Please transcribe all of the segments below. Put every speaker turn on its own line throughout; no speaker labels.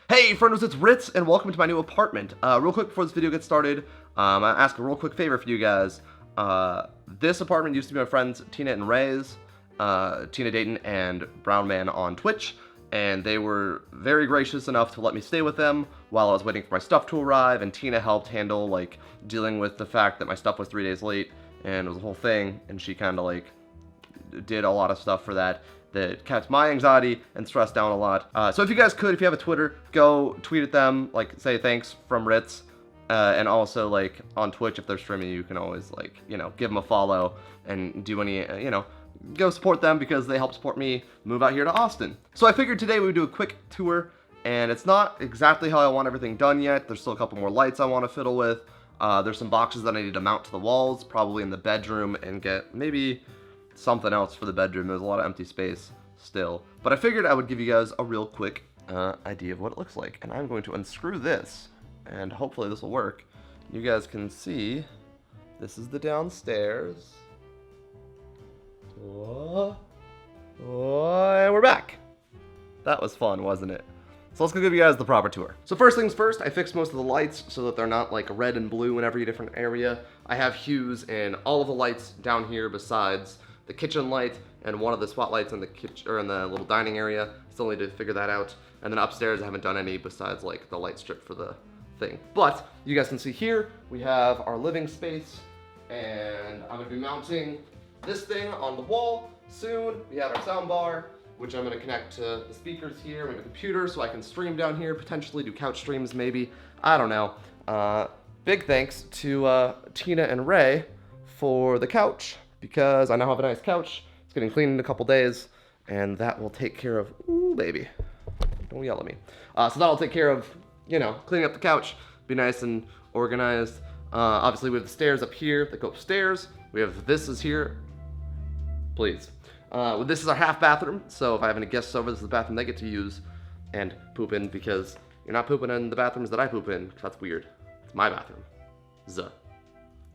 Hey friends, it's Ritz, and welcome to my new apartment. Real quick before this video gets started, I ask a real quick favor for you guys. This apartment used to be my friends Tina and Ray's, Tina Dayton and Brown Man on Twitch, and they were very gracious enough to let me stay with them while I was waiting for my stuff to arrive, and Tina helped handle, like, dealing with the fact that my stuff was 3 days late, and it was a whole thing, and she kind of, like, did a lot of stuff for that kept my anxiety and stress down a lot. So if you guys could, if you have a Twitter, go tweet at them, like, say thanks from Ritz, and also, like, on Twitch, if they're streaming, you can always, like, you know, give them a follow and do any, you know, go support them because they help support me move out here to Austin. So I figured today we would do a quick tour, and it's not exactly how I want everything done yet. There's still a couple more lights I want to fiddle with. There's some boxes that I need to mount to the walls, probably in the bedroom, and get maybe something else for the bedroom. There's a lot of empty space still, but I figured I would give you guys a real quick idea of what it looks like, and I'm going to unscrew this, and hopefully this will work. You guys can see this is the downstairs. Whoa. Whoa, and we're back. That was fun, wasn't it? So let's go give you guys the proper tour. So first things first, I fixed most of the lights so that they're not like red and blue in every different area. I have hues in all of the lights down here besides the kitchen light and one of the spotlights in the kitchen or in the little dining area. Still need to figure that out. And then upstairs I haven't done any besides like the light strip for the thing. But you guys can see here we have our living space, and I'm gonna be mounting this thing on the wall soon. We have our sound bar, which I'm gonna connect to the speakers here. We have a computer so I can stream down here, potentially do couch streams maybe. I don't know. Big thanks to Tina and Ray for the couch, because I now have a nice couch. It's getting cleaned in a couple days, and that will take care of, ooh baby, don't yell at me. So that'll take care of, you know, cleaning up the couch, be nice and organized. Obviously we have the stairs up here that go upstairs. We have this is here, please. This is our half bathroom, so if I have any guests over, this is the bathroom they get to use and poop in, because you're not pooping in the bathrooms that I poop in, because that's weird. It's my bathroom. Zuh.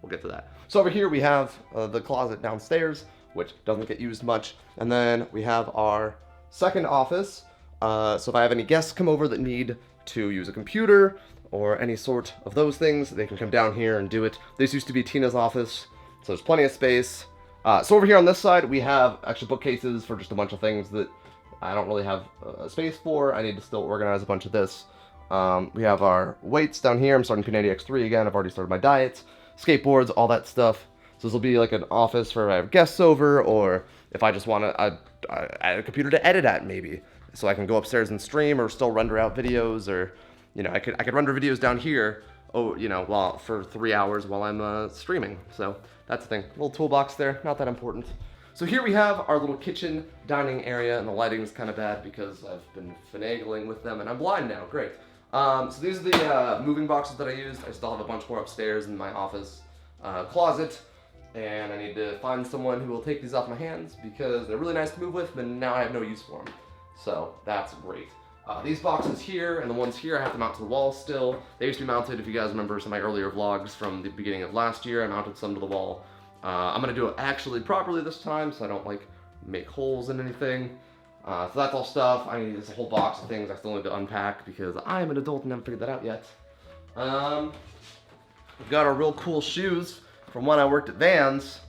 We'll get to that. So over here we have the closet downstairs, which doesn't get used much. And then we have our second office. So if I have any guests come over that need to use a computer or any sort of those things, they can come down here and do it. This used to be Tina's office, so there's plenty of space. So over here on this side, we have actually bookcases for just a bunch of things that I don't really have space for. I need to still organize a bunch of this. We have our weights down here. I'm starting P90 X3 again. I've already started my diets, skateboards, all that stuff. So this will be like an office for if I have guests over, or if I just want to add a computer to edit at maybe, so I can go upstairs and stream or still render out videos, or you know, I could render videos down here. Oh, you know, while for 3 hours while I'm streaming. So that's the thing. Little toolbox there, not that important. So here we have our little kitchen dining area, and the lighting is kind of bad because I've been finagling with them, and I'm blind now. Great. So these are the moving boxes that I used. I still have a bunch more upstairs in my office closet, and I need to find someone who will take these off my hands because they're really nice to move with, but now I have no use for them. So that's great. These boxes here and the ones here I have to mount to the wall still. They used to be mounted, if you guys remember some of my earlier vlogs from the beginning of last year, I mounted some to the wall. I'm gonna do it actually properly this time so I don't like make holes in anything. So that's all stuff. I need this whole box of things I still need to unpack because I am an adult and haven't figured that out yet. We've got our real cool shoes from when I worked at Vans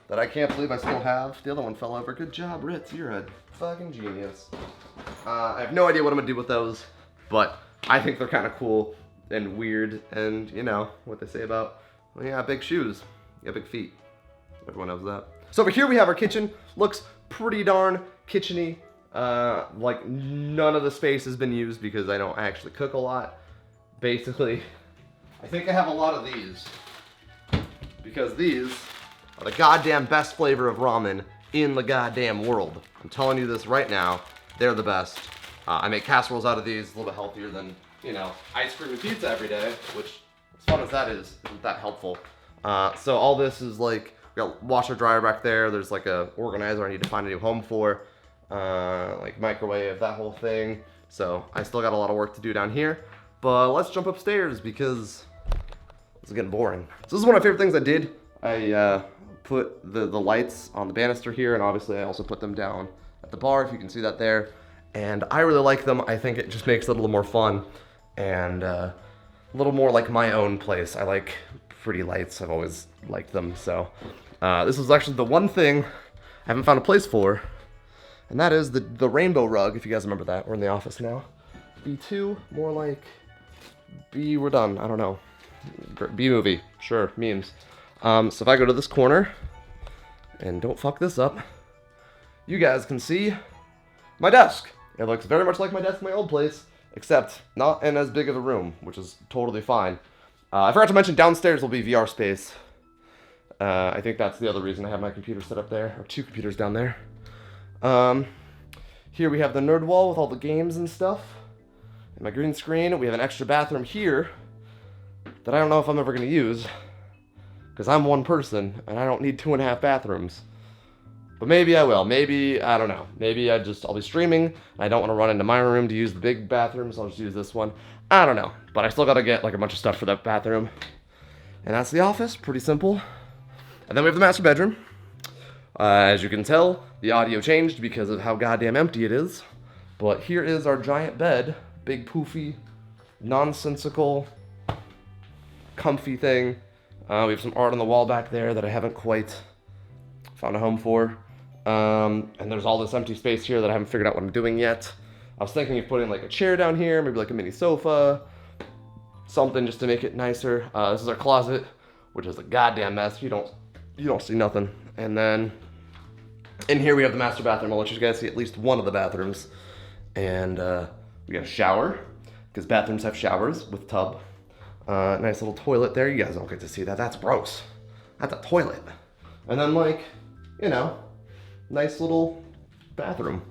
that I can't believe I still have. The other one fell over. Good job, Ritz. You're a fucking genius. I have no idea what I'm gonna do with those, but I think they're kind of cool and weird, and you know what they say about, well, yeah, big shoes, yeah, big feet. Everyone knows that. So over here we have our kitchen. Looks pretty darn kitcheny. Like none of the space has been used because I don't actually cook a lot. Basically, I think I have a lot of these because these are the goddamn best flavor of ramen in the goddamn world. I'm telling you this right now. They're the best. I make casseroles out of these, a little bit healthier than, you know, ice cream and pizza every day, which, as fun as that is, isn't that helpful. So all this is like, we got washer dryer back there. There's like a organizer I need to find a new home for, like microwave, that whole thing. So I still got a lot of work to do down here, but let's jump upstairs because this is getting boring. So this is one of my favorite things I did. I put the lights on the banister here, and obviously I also put them down at the bar, if you can see that there. and I really like them. I think it just makes it a little more fun and a little more like my own place. I like pretty lights. I've always liked them. So this is actually the one thing I haven't found a place for, and that is the rainbow rug, if you guys remember that. We're in the office now. B2, more like B, we're done. I don't know. B movie, sure, memes. So if I go to this corner, and don't fuck this up, you guys can see my desk. It looks very much like my desk in my old place, except not in as big of a room, which is totally fine. I forgot to mention downstairs will be VR space. I think that's the other reason I have my computer set up there, or 2 computers down there. Here we have the nerd wall with all the games and stuff. And my green screen. We have an extra bathroom here that I don't know if I'm ever going to use, because I'm one person and I don't need 2.5 bathrooms. But maybe I will. Maybe, I don't know. Maybe I'll be streaming and I don't want to run into my room to use the big bathroom, so I'll just use this one. I don't know. But I still got to get like a bunch of stuff for that bathroom. And that's the office. Pretty simple. And then we have the master bedroom. As you can tell, the audio changed because of how goddamn empty it is. But here is our giant bed. Big poofy, nonsensical, comfy thing. We have some art on the wall back there that I haven't quite found a home for. And there's all this empty space here that I haven't figured out what I'm doing yet. I was thinking of putting like a chair down here, maybe like a mini sofa, something just to make it nicer. This is our closet, which is a goddamn mess. You don't see nothing. And then in here we have the master bathroom. I'll let you guys see at least one of the bathrooms. And we got a shower, because bathrooms have showers with tub. Nice little toilet there. You guys don't get to see that. That's gross. That's a toilet. And then, like, you know, nice little bathroom.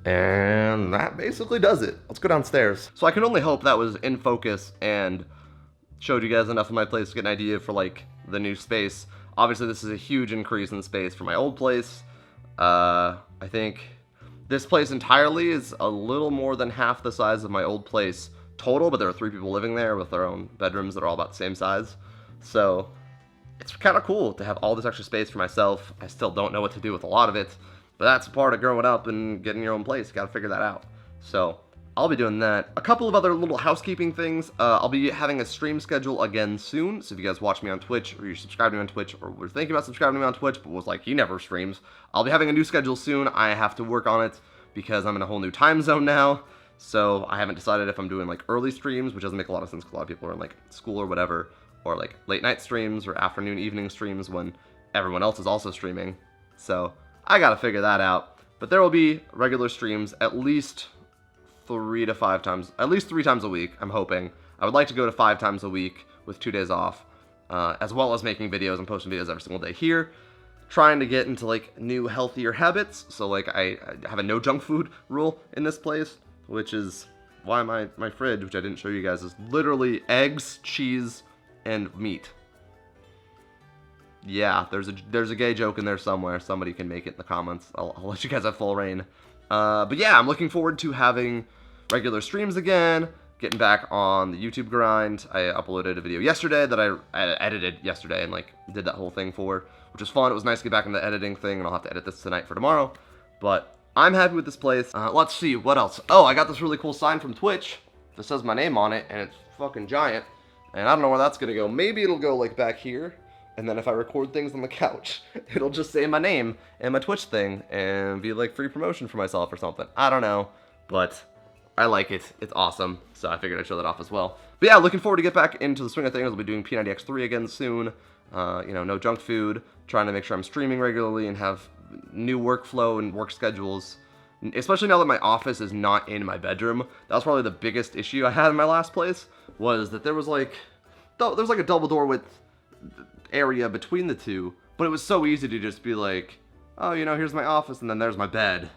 And that basically does it. Let's go downstairs. So I can only hope that was in focus and showed you guys enough of my place to get an idea for, like, the new space. Obviously, this is a huge increase in space from my old place. I think this place entirely is a little more than half the size of my old place total, but there are 3 people living there with their own bedrooms that are all about the same size. So it's kind of cool to have all this extra space for myself. I still don't know what to do with a lot of it, but that's part of growing up and getting your own place. You got to figure that out. So I'll be doing that. A couple of other little housekeeping things. I'll be having a stream schedule again soon. So if you guys watch me on Twitch, or you subscribe to me on Twitch, or were thinking about subscribing to me on Twitch, but was like, he never streams, I'll be having a new schedule soon. I have to work on it because I'm in a whole new time zone now. So I haven't decided if I'm doing like early streams, which doesn't make a lot of sense because a lot of people are in like school or whatever, or like late night streams or afternoon, evening streams when everyone else is also streaming. So I gotta figure that out. But there will be regular streams at least 3 to 5 times, at least 3 times a week, I'm hoping. I would like to go to 5 times a week with 2 days off, as well as making videos and posting videos every single day here. Trying to get into like new healthier habits. So like I have a no junk food rule in this place, which is why my fridge, which I didn't show you guys, is literally eggs, cheese, and meat. Yeah, there's a gay joke in there somewhere. Somebody can make it in the comments. I'll let you guys have full reign. But yeah, I'm looking forward to having regular streams again, getting back on the YouTube grind. I uploaded a video yesterday that I edited yesterday and like did that whole thing for, which was fun. It was nice to get back in the editing thing, and I'll have to edit this tonight for tomorrow. But I'm happy with this place. Let's see, what else? Oh, I got this really cool sign from Twitch that says my name on it, and it's fucking giant. And I don't know where that's gonna go. Maybe it'll go like back here, and then if I record things on the couch, it'll just say my name and my Twitch thing, and be like free promotion for myself or something. I don't know, but I like it. It's awesome, so I figured I'd show that off as well. But yeah, looking forward to get back into the swing of things. I'll be doing P90X3 again soon. You know, no junk food, trying to make sure I'm streaming regularly and have new workflow and work schedules, especially now that my office is not in my bedroom. That was probably the biggest issue I had in my last place, was that there was like a double door width area between the two, but it was so easy to just be like, oh, you know, here's my office, and then there's my bed,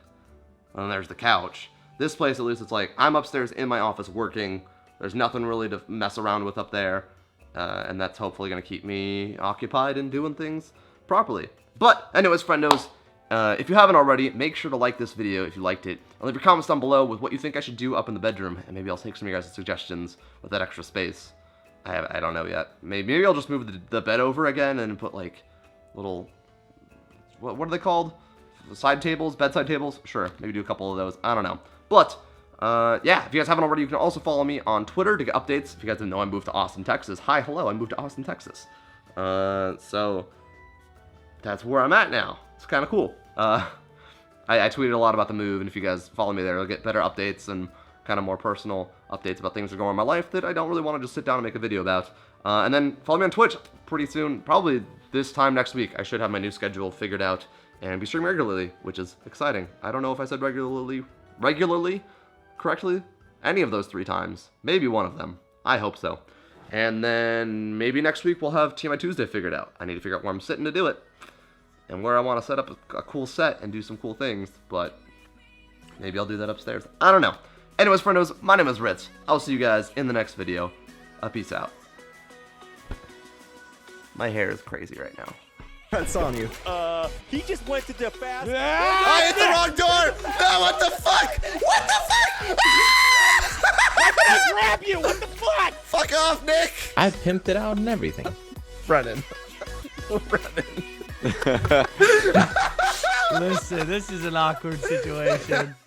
and then there's the couch. This place, at least, it's like, I'm upstairs in my office working, there's nothing really to mess around with up there, and that's hopefully going to keep me occupied and doing things properly. But anyways, friendos, if you haven't already, make sure to like this video if you liked it, and leave your comments down below with what you think I should do up in the bedroom, and maybe I'll take some of your guys' suggestions with that extra space. I don't know yet. Maybe I'll just move the bed over again and put like little, what are they called? Side tables, bedside tables? Sure, maybe do a couple of those. I don't know. But yeah, if you guys haven't already, you can also follow me on Twitter to get updates. If you guys didn't know, I moved to Austin, Texas. Hi, hello, I moved to Austin, Texas. So that's where I'm at now. It's kind of cool. I tweeted a lot about the move, and if you guys follow me there, you'll get better updates and kind of more personal updates about things that are going on in my life that I don't really want to just sit down and make a video about. And then follow me on Twitch pretty soon, probably this time next week. I should have my new schedule figured out and be streaming regularly, which is exciting. I don't know if I said regularly correctly, any of those 3 times. Maybe one of them. I hope so. And then maybe next week we'll have TMI Tuesday figured out. I need to figure out where I'm sitting to do it and where I want to set up a cool set and do some cool things, but maybe I'll do that upstairs. I don't know. Anyways, friendos, my name is Ritz. I'll see you guys in the next video. Peace out. My hair is crazy right now.
That's on you.
He just went to the fast.
I hit the wrong door! No, what the fuck? What the fuck?
Why did I grab you? What the fuck?
Fuck off, Nick!
I pimped it out and everything.
Brennan.
Listen, this is an awkward situation.